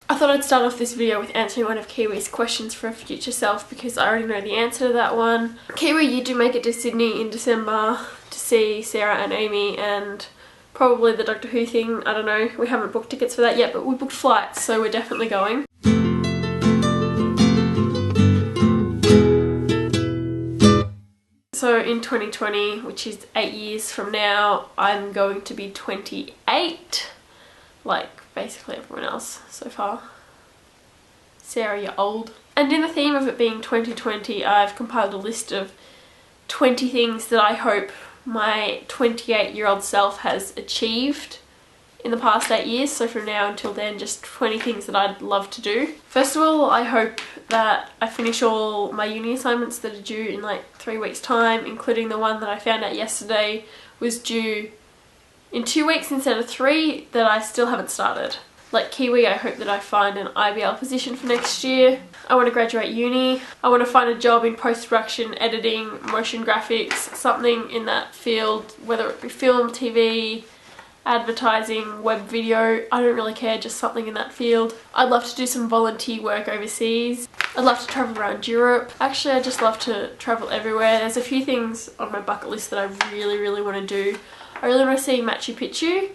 I thought I'd start off this video with answering one of Kiwi's questions for her future self because I already know the answer to that one. Kiwi, you do make it to Sydney in December to see Sarah and Amy and probably the Doctor Who thing. I don't know, we haven't booked tickets for that yet, but we booked flights, so we're definitely going. So in 2020, which is 8 years from now, I'm going to be 28, like basically everyone else so far. Sarah, you're old. And in the theme of it being 2020, I've compiled a list of 20 things that I hope my 28-year-old self has achieved in the past 8 years. So from now until then, just 20 things that I'd love to do. First of all, I hope that I finish all my uni assignments that are due in like 3 weeks time, including the one that I found out yesterday was due in 2 weeks instead of 3 that I still haven't started. Like Kiwi, I hope that I find an IBL position for next year. I want to graduate uni. I want to find a job in post-production, editing, motion graphics, something in that field, whether it be film, TV, advertising, web video, I don't really care, just something in that field. I'd love to do some volunteer work overseas. I'd love to travel around Europe. Actually, I just love to travel everywhere. There's a few things on my bucket list that I really want to do. I really want to see Machu Picchu,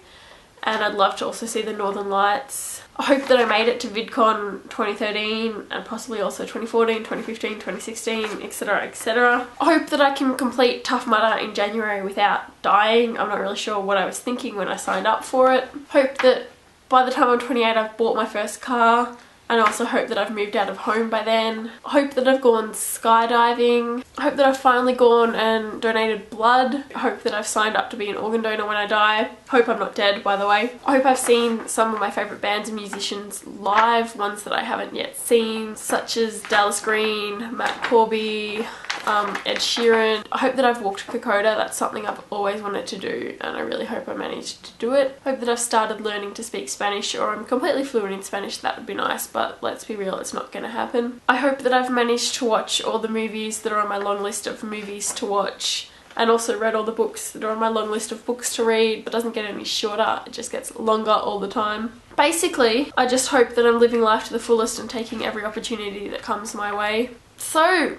and I'd love to also see the Northern Lights. I hope that I made it to VidCon 2013 and possibly also 2014, 2015, 2016, etc, etc. I hope that I can complete Tough Mudder in January without dying. I'm not really sure what I was thinking when I signed up for it. Hope that by the time I'm 28 I've bought my first car. And I also hope that I've moved out of home by then. I hope that I've gone skydiving. I hope that I've finally gone and donated blood. I hope that I've signed up to be an organ donor when I die. I hope I'm not dead, by the way. I hope I've seen some of my favourite bands and musicians live, ones that I haven't yet seen, such as Dallas Green, Matt Corby, Ed Sheeran. I hope that I've walked Kokoda. That's something I've always wanted to do, and I really hope I managed to do it. I hope that I've started learning to speak Spanish, or I'm completely fluent in Spanish. That would be nice, but let's be real, it's not going to happen. I hope that I've managed to watch all the movies that are on my long list of movies to watch, and also read all the books that are on my long list of books to read. It doesn't get any shorter, it just gets longer all the time. Basically, I just hope that I'm living life to the fullest and taking every opportunity that comes my way. So,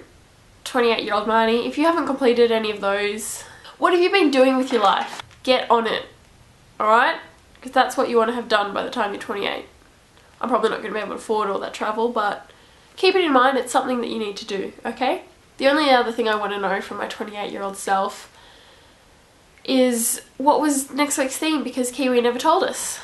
28-year-old Marnie, if you haven't completed any of those, what have you been doing with your life? Get on it, alright? Because that's what you want to have done by the time you're 28. I'm probably not going to be able to afford all that travel, but keep it in mind, it's something that you need to do, okay? The only other thing I want to know from my 28-year-old self is what was next week's theme, because Kiwi never told us.